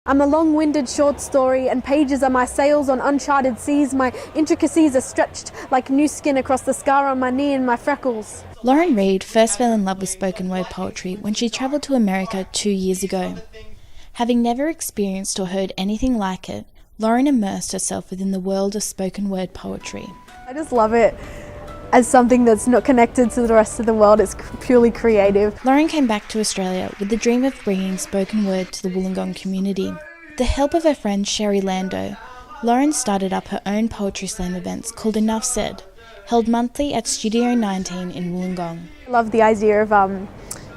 I'm a long-winded short story, and pages are my sails on uncharted seas. My intricacies are stretched like new skin across the scar on my knee and my freckles. Lorin Reid first fell in love with spoken word poetry when she travelled to America 2 years ago. Having never experienced or heard anything like it, Lorin immersed herself within the world of spoken word poetry. I just love it as something that's not connected to the rest of the world. It's purely creative. Lorin came back to Australia with the dream of bringing spoken word to the Wollongong community. With the help of her friend Sherry Lando, Lorin started up her own poetry slam events called Enough Said, held monthly at Studio 19 in Wollongong. I love the idea of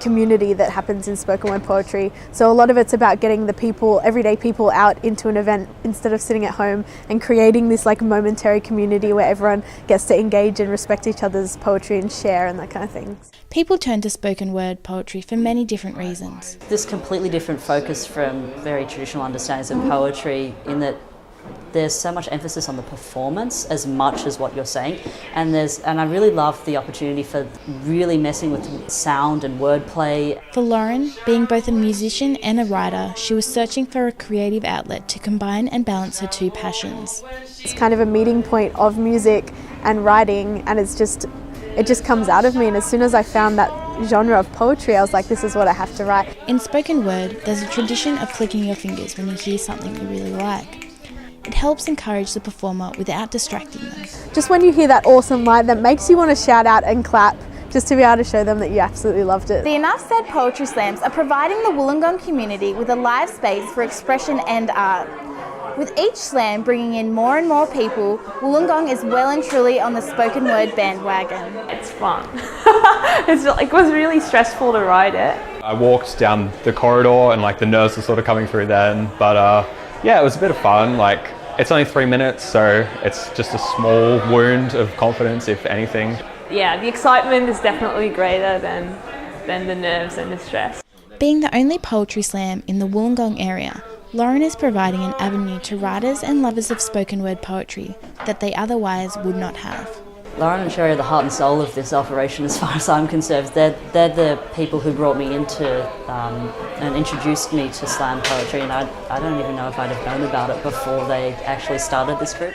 community that happens in spoken word poetry. So a lot of it's about getting the people, everyday people, out into an event instead of sitting at home, and creating this like momentary community where everyone gets to engage and respect each other's poetry and share and that kind of thing. People turn to spoken word poetry for many different reasons. This completely different focus from very traditional understandings of poetry, in that there's so much emphasis on the performance as much as what you're saying, and I really love the opportunity for really messing with sound and wordplay. For Lorin, being both a musician and a writer, she was searching for a creative outlet to combine and balance her two passions. It's kind of a meeting point of music and writing, and it just comes out of me, and as soon as I found that genre of poetry, I was like, this is what I have to write. In spoken word, there's a tradition of clicking your fingers when you hear something you really like. It helps encourage the performer without distracting them. Just when you hear that awesome line that makes you want to shout out and clap, just to be able to show them that you absolutely loved it. The Enough Said Poetry Slams are providing the Wollongong community with a live space for expression and art. With each slam bringing in more and more people, Wollongong is well and truly on the spoken word bandwagon. It's fun. It was really stressful to write it. I walked down the corridor and the nerves were sort of coming through then, but yeah, it was a bit of fun. It's only 3 minutes, so it's just a small wound of confidence, if anything. Yeah, the excitement is definitely greater than the nerves and the stress. Being the only poetry slam in the Wollongong area, Lorin is providing an avenue to writers and lovers of spoken word poetry that they otherwise would not have. Lorin and Sherry are the heart and soul of this operation as far as I'm concerned. They're the people who brought me into and introduced me to slam poetry, and I don't even know if I'd have known about it before they actually started this group.